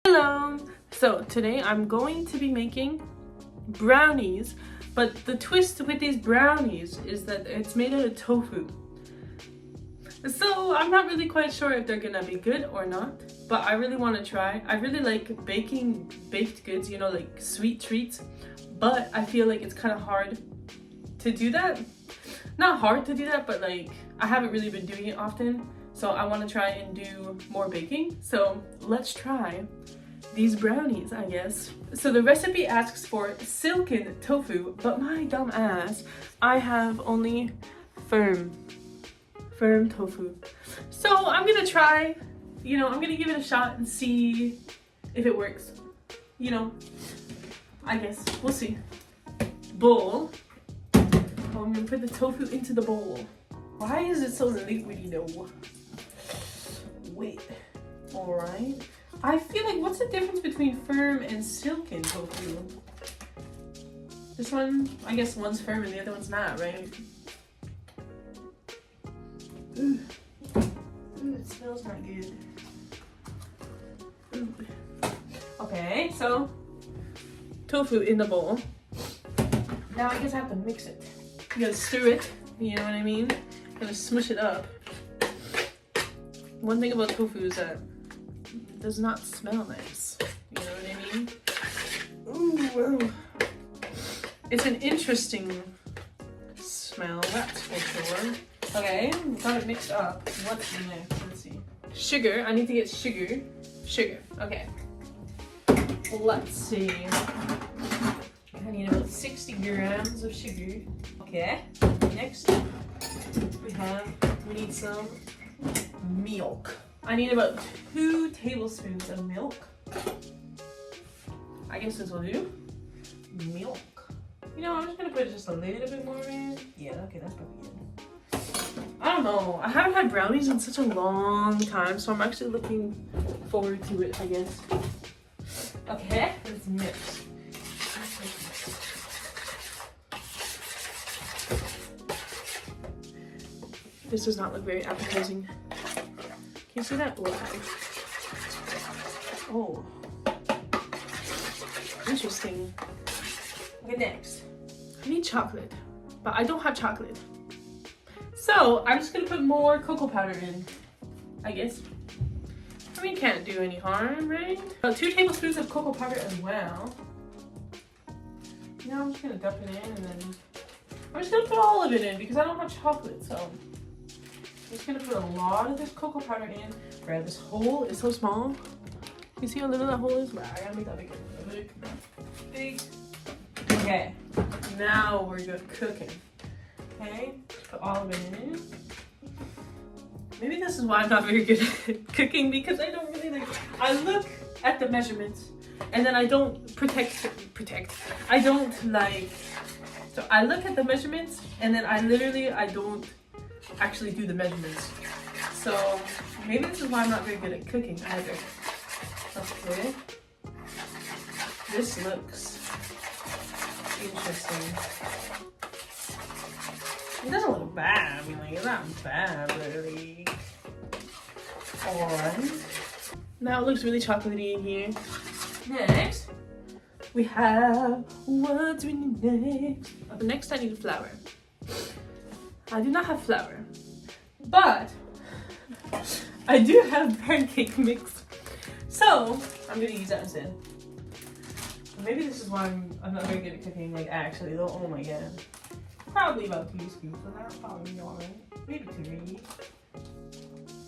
Hello! So today I'm going to be making brownies, but the twist with these brownies is that it's made out of tofu. So I'm not really quite sure if they're gonna be good or not, but I really want to try. I really like baking baked goods, you know, like sweet treats, but I feel like it's kind of hard to do that. Not hard to do that, but like I haven't really been doing it often, so I want to try and do more baking. So let's try these brownies, I guess. So the recipe asks for silken tofu, but my dumb ass, I have only firm tofu. So I'm gonna try, you know, I'm gonna give it a shot and see if it works. You know, I guess, we'll see. Bowl. Oh, I'm gonna put the tofu into the bowl. Why is it so liquidy though? Wait, all right. I feel like, what's the difference between firm and silken tofu? This one, I guess one's firm and the other one's not, right? Ooh, it smells not good. Ooh. Okay, so tofu in the bowl. Now I guess I have to mix it. You gotta stir it, you know what I mean? You gotta smush it up. One thing about tofu is that it does not smell nice. You know what I mean? Ooh, it's an interesting smell, that's for sure. Okay, got it mixed up. What's next? Let's see. Sugar. I need to get sugar. Sugar. Okay. Let's see. I need about 60 grams of sugar. Okay. Next, we need some milk. I need about 2 tablespoons of milk. I guess this will do. Milk. You know, I'm just gonna put just a little bit more in. Yeah, okay, that's probably good. I don't know. I haven't had brownies in such a long time, so I'm actually looking forward to it, I guess. Okay, let's mix. This does not look very appetizing. Can you see that? Oh. Interesting. Okay, next. I need chocolate, but I don't have chocolate. So I'm just gonna put more cocoa powder in, I guess. I mean, can't do any harm, right? About 2 tablespoons of cocoa powder as well. Now I'm just gonna dump it in, and then I'm just gonna put all of it in because I don't have chocolate, so I'm just gonna put a lot of this cocoa powder in. Right, this hole is so small. You see how little that hole is? Wow, I gotta make that bigger. Big. Okay, now we're good cooking. Okay, put all of it in. Maybe this is why I'm not very good at cooking, because I don't really like. I look at the measurements and then I don't protect. I don't like. So I look at the measurements and then I don't actually do the measurements. So maybe this is why I'm not very good at cooking either. Okay. This looks interesting. It doesn't look bad. I mean, like, it's not bad, really. Alright. Now it looks really chocolatey in here. Next, we have what's we need next. Next, I need flour. I do not have flour, but I do have pancake mix. So I'm gonna use that instead. Maybe this is why I'm not very good at cooking. Like, actually, though, oh my god. Probably about 2 scoops of that. Probably alright. Maybe 3.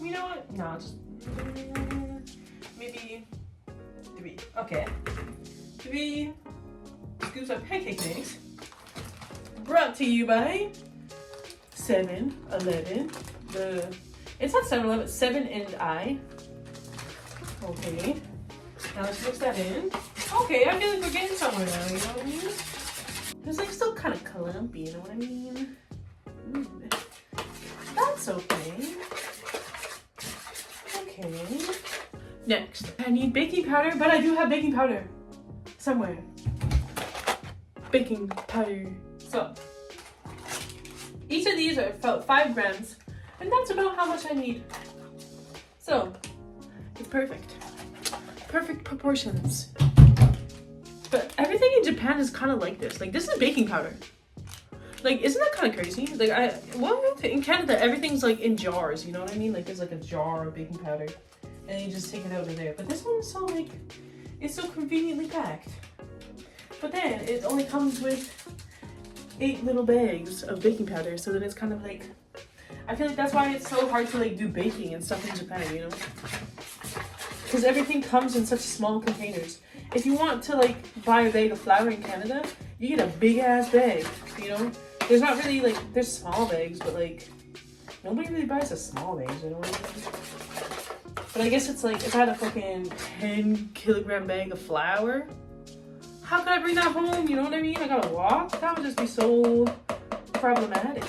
You know what? No, just maybe 3. Okay. 3 scoops of pancake mix. Brought to you by 7-Eleven. It's not 7-Eleven, it's 7 and I. Okay. Now let's mix that in. Okay, I feel like we're getting somewhere now, you know what I mean? It's like still kind of clumpy, you know what I mean? Ooh. That's okay. Okay. Next, I need baking powder, but I do have baking powder somewhere. Baking powder. So, each of these are about 5 grams, and that's about how much I need. So, it's perfect. perfect proportions. But everything in Japan is kind of like this. Like, this is baking powder. Like, isn't that kind of crazy? Like, in Canada, everything's like in jars, you know what I mean? Like, there's like a jar of baking powder, and you just take it out of there. But this one is so like, it's so conveniently packed. But then it only comes with 8 little bags of baking powder, so then it's kind of like, I feel like that's why it's so hard to like do baking and stuff in Japan, you know? Because everything comes in such small containers. If you want to like buy a bag of flour in Canada, you get a big ass bag, you know? There's not really like, there's small bags, but like, nobody really buys a small bag, you know what I mean? But I guess it's like, if I had a fucking 10-kilogram bag of flour, how could I bring that home? You know what I mean? I gotta walk? That would just be so problematic.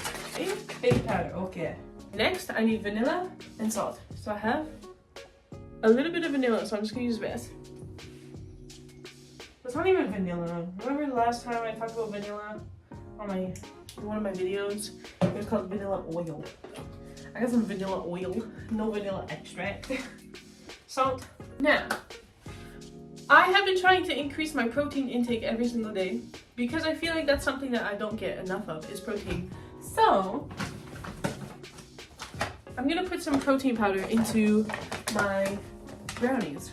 Baking powder, okay. Next, I need vanilla and salt. So I have a little bit of vanilla, so I'm just gonna use this. It's not even vanilla. Remember the last time I talked about vanilla on one of my videos? It was called vanilla oil. I got some vanilla oil, no vanilla extract. Salt. Now, I have been trying to increase my protein intake every single day because I feel like that's something that I don't get enough of, is protein. So, I'm gonna put some protein powder into my brownies.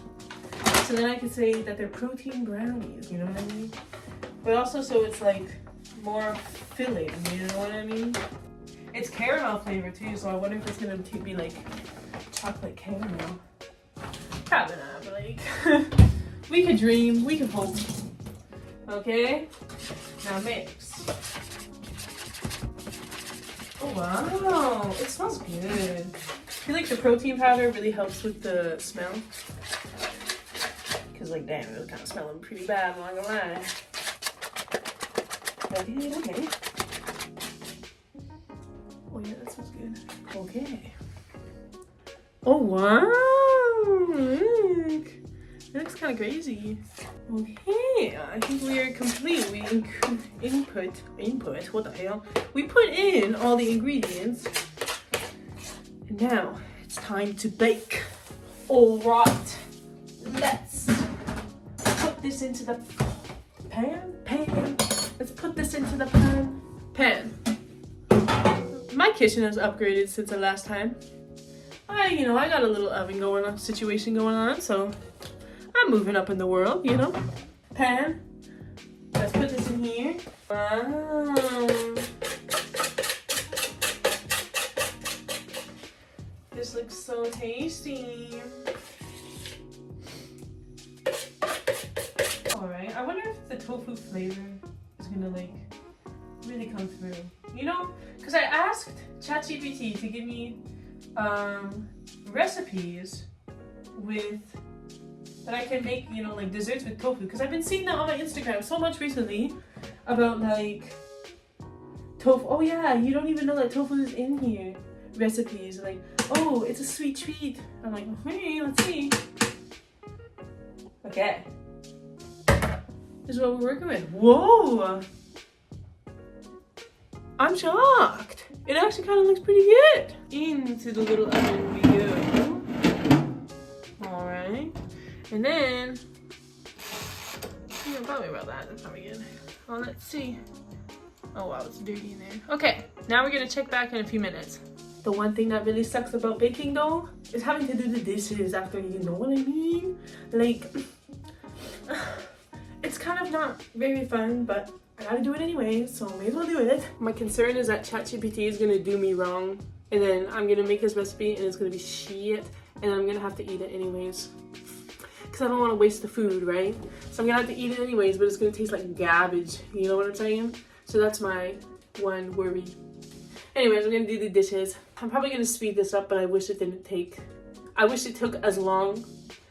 So then I can say that they're protein brownies, you know what I mean? But also so it's like more filling, you know what I mean? It's caramel flavor too, so I wonder if it's gonna be like chocolate caramel. Probably not, but like, we could dream, we could hope. Okay? Now mix. Oh wow, it smells good. I feel like the protein powder really helps with the smell. Cause like, damn, it was kind of smelling pretty bad, I'm not gonna lie. Okay. Oh yeah, that smells good. Okay. Oh wow, look. It looks kind of crazy. Okay, I think we are complete. We input, what the hell? We put in all the ingredients. And now it's time to bake. All right, let's put this into the pan. Let's put this into the pan. My kitchen has upgraded since the last time. I got a little oven situation going on, so I'm moving up in the world, you know. Pan. Let's put this in here. Wow. This looks so tasty. Alright, I wonder if the tofu flavor is gonna like really come through. You know, because I asked ChatGPT to give me recipes that I can make, you know, like desserts with tofu, because I've been seeing that on my Instagram so much recently about like tofu. Oh yeah, you don't even know that tofu is in here. Recipes like, oh, it's a sweet treat. I'm like, hey, let's see. Okay, this is what we're working with. Whoa, I'm shocked. It actually kind of looks pretty good. Into the little oven we go. All right. And then, tell me about that. That's probably good. Well, let's see. Oh wow, it's dirty in there. Okay, now we're gonna check back in a few minutes. The one thing that really sucks about baking though is having to do the dishes after, you know what I mean? Like, it's kind of not very fun, but I gotta do it anyway, so may as well do it. My concern is that ChatGPT is gonna do me wrong, and then I'm gonna make this recipe and it's gonna be shit, and I'm gonna have to eat it anyways. Because I don't want to waste the food, right? So I'm gonna have to eat it anyways, but it's gonna taste like garbage. You know what I'm saying? So that's my one worry. Anyways, I'm gonna do the dishes. I'm probably gonna speed this up, but I wish it took as long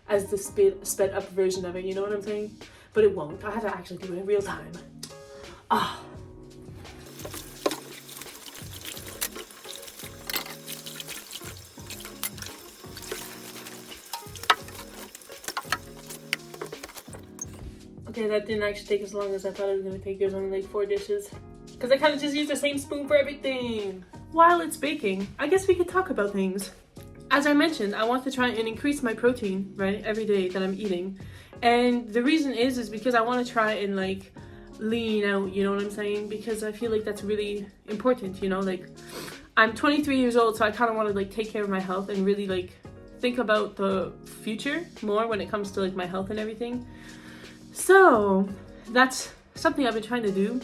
as the sped up version of it. You know what I'm saying? But it won't. I have to actually do it in real time. Ah. Okay, that didn't actually take as long as I thought it was gonna take. There's only like 4 dishes. Because I kind of just used the same spoon for everything. While it's baking, I guess we could talk about things. as I mentioned, I want to try and increase my protein, right, every day that I'm eating. And the reason is because I want to try and like lean out, you know what I'm saying? Because I feel like that's really important, you know, like I'm 23 years old, so I kind of want to like take care of my health and really like think about the future more when it comes to like my health and everything. So that's something I've been trying to do.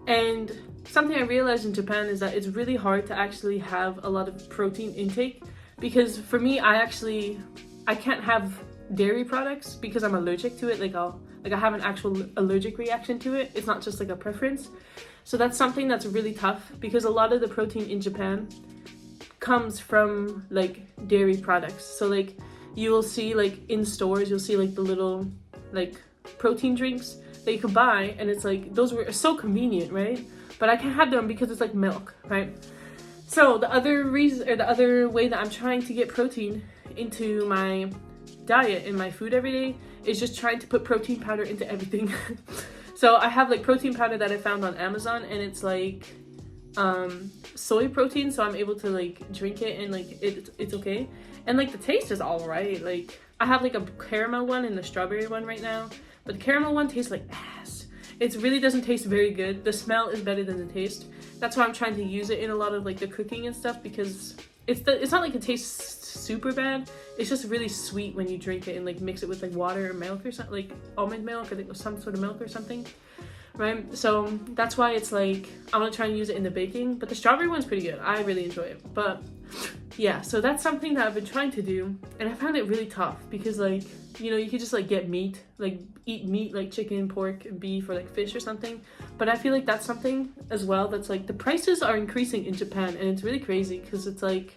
And something I realized in Japan is that it's really hard to actually have a lot of protein intake, because for me, I can't have dairy products because I'm allergic to it. Like I have an actual allergic reaction to it. It's not just like a preference. So that's something that's really tough, because a lot of the protein in Japan comes from like dairy products. So like you will see like in stores, you'll see like the little like protein drinks that you can buy, and it's like those were so convenient, right? But I can't have them because it's like milk, right? So the other reason, or the other way that I'm trying to get protein into my diet and my food every day is just trying to put protein powder into everything. So I have like protein powder that I found on Amazon, and it's like soy protein, so I'm able to like drink it, and like it's okay, and like the taste is all right. Like I have like a caramel one and the strawberry one right now, but the caramel one tastes like ass. It really doesn't taste very good. The smell is better than the taste. That's why I'm trying to use it in a lot of like the cooking and stuff, because it's not like it tastes super bad. It's just really sweet when you drink it and like mix it with like water or milk or something, like almond milk, I think, or some sort of milk or something, right? So that's why it's like I want to try and use it in the baking. But the strawberry one's pretty good. I really enjoy it. But yeah, so that's something that I've been trying to do, and I found it really tough because like, you know, you could just like get meat, like eat meat like chicken, pork, beef, or like fish or something. But I feel like that's something as well that's like the prices are increasing in Japan, and it's really crazy because it's like,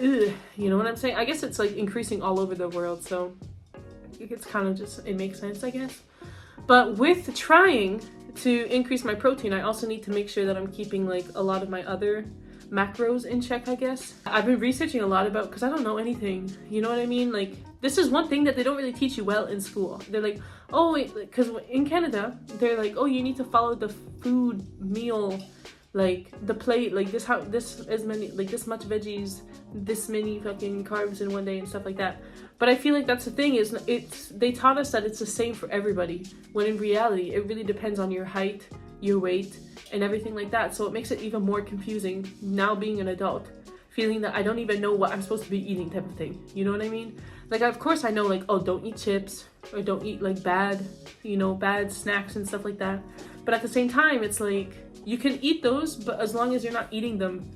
ugh, you know what I'm saying? I guess it's like increasing all over the world, so it's kind of just, it makes sense, I guess. But with trying to increase my protein, I also need to make sure that I'm keeping like a lot of my other macros in check, I guess. I've been researching a lot about, because I don't know anything, you know what I mean? Like this is one thing that they don't really teach you well in school. They're like, oh wait, because in Canada they're like, oh, you need to follow the food meal, like the plate, like this, how this as many, like this much veggies, this many fucking carbs in one day and stuff like that. But I feel like that's the thing, is they taught us that it's the same for everybody, when in reality it really depends on your height, your weight, and everything like that. So it makes it even more confusing now being an adult, feeling that I don't even know what I'm supposed to be eating type of thing, you know what I mean? Like of course I know like, oh, don't eat chips, or don't eat like bad snacks and stuff like that, but at the same time it's like you can eat those, but as long as you're not eating them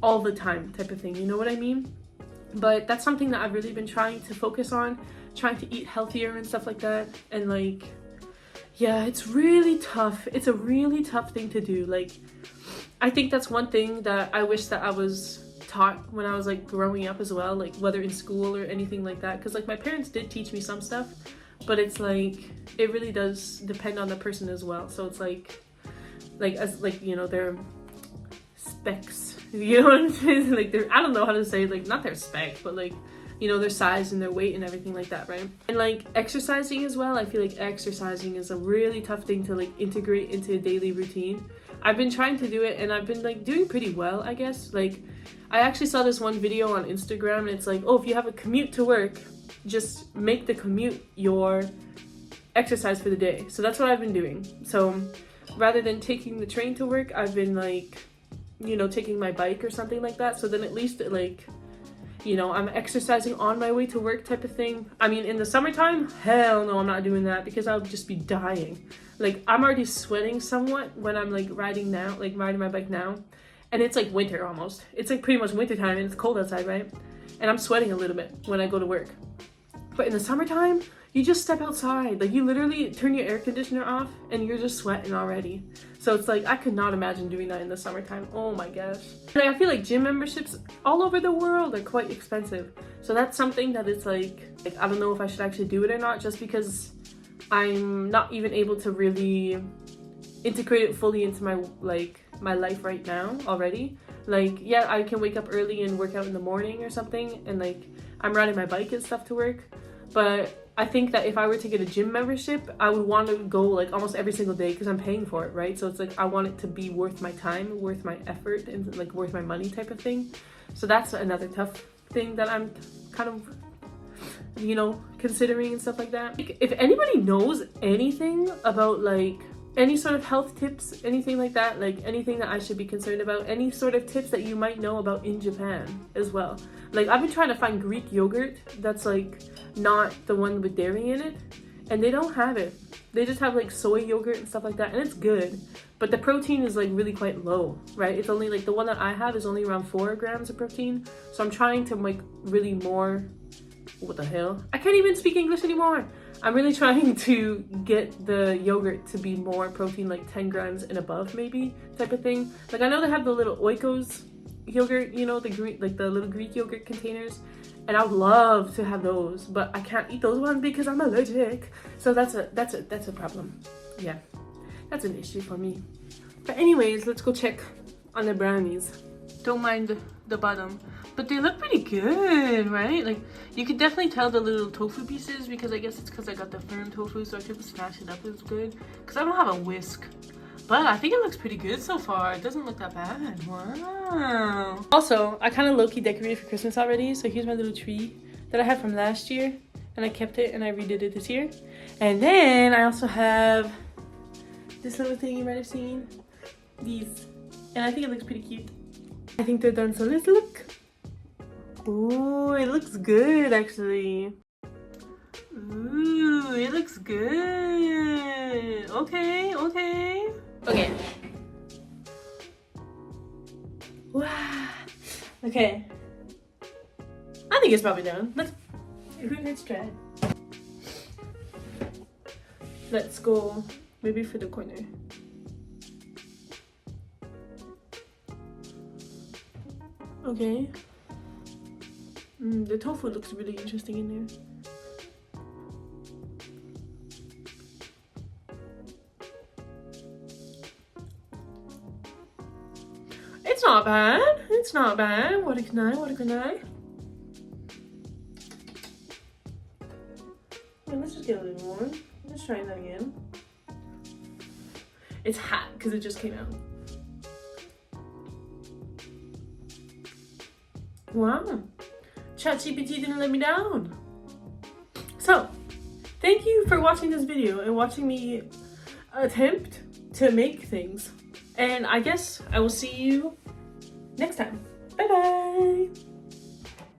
all the time type of thing, you know what I mean? But that's something that I've really been trying to focus on, trying to eat healthier and stuff like that. And like, yeah, it's really tough. It's a really tough thing to do. Like, I think that's one thing that I wish that I was taught when I was like growing up as well, like whether in school or anything like that. Because like my parents did teach me some stuff, but it's like, it really does depend on the person as well. So it's like as like, you know, their specs, you know what I'm saying? Like I don't know how to say, like not their specs, but like, you know, their size and their weight and everything like that, right? And like exercising as well, I feel like exercising is a really tough thing to like integrate into a daily routine. I've been trying to do it, and I've been like doing pretty well, I guess. Like I actually saw this one video on Instagram, and it's like, oh, if you have a commute to work, just make the commute your exercise for the day. So that's what I've been doing. So rather than taking the train to work, I've been like, you know, taking my bike or something like that. So then at least like, you know, I'm exercising on my way to work type of thing. I mean, in the summertime, hell no, I'm not doing that, because I'll just be dying. Like I'm already sweating somewhat when I'm like riding my bike now. And it's like winter almost. It's like pretty much winter time, and it's cold outside, right? And I'm sweating a little bit when I go to work. But in the summertime, you just step outside. Like you literally turn your air conditioner off and you're just sweating already. So it's like, I could not imagine doing that in the summertime. Oh my gosh. And I feel like gym memberships all over the world are quite expensive. So that's something that it's like I don't know if I should actually do it or not, just because I'm not even able to really integrate it fully into my life right now already. Like, yeah, I can wake up early and work out in the morning or something, and like I'm riding my bike and stuff to work. But I think that if I were to get a gym membership, I would want to go like almost every single day, because I'm paying for it, right? So it's like I want it to be worth my time, worth my effort, and like worth my money type of thing. So that's another tough thing that I'm kind of, you know, considering and stuff like that. If anybody knows anything about like any sort of health tips, anything like that, like anything that I should be concerned about, any sort of tips that you might know about in Japan as well. Like I've been trying to find Greek yogurt that's like not the one with dairy in it, and they don't have it. They just have like soy yogurt and stuff like that, and it's good, but the protein is like really quite low, right? It's only like the one that I have is only around 4 grams of protein. So I'm trying to make really more, what the hell? I can't even speak English anymore. I'm really trying to get the yogurt to be more protein, like 10 grams and above maybe, type of thing. Like I know they have the little Oikos yogurt, you know, the Greek, like the little Greek yogurt containers, and I would love to have those, but I can't eat those ones because I'm allergic. So that's a problem. Yeah, that's an issue for me. But anyways, let's go check on the brownies. Don't mind the bottom, but they look pretty good, right? Like you could definitely tell the little tofu pieces, because I guess it's because I got the firm tofu, so I could smash it up. It's good because I don't have a whisk, but I think it looks pretty good so far. It doesn't look that bad. Wow. Also, I kind of low-key decorated for Christmas already, so here's my little tree that I had from last year, and I kept it and I redid it this year. And then I also have this little thing you might have seen, these, and I think it looks pretty cute. I think they're done, so let's look. Ooh, it looks good actually. Ooh, it looks good. Okay, okay. Okay. Wow. Okay. I think it's probably done. Let's try it. Let's go maybe for the corner. Okay. The tofu looks really interesting in there. It's not bad. It's not bad. What a good night. What a good night. Yeah, let's just get a little more. Let's try that again. It's hot because it just came out. Wow. ChatGPT didn't let me down. So, thank you for watching this video and watching me attempt to make things. And I guess I will see you next time. Bye bye.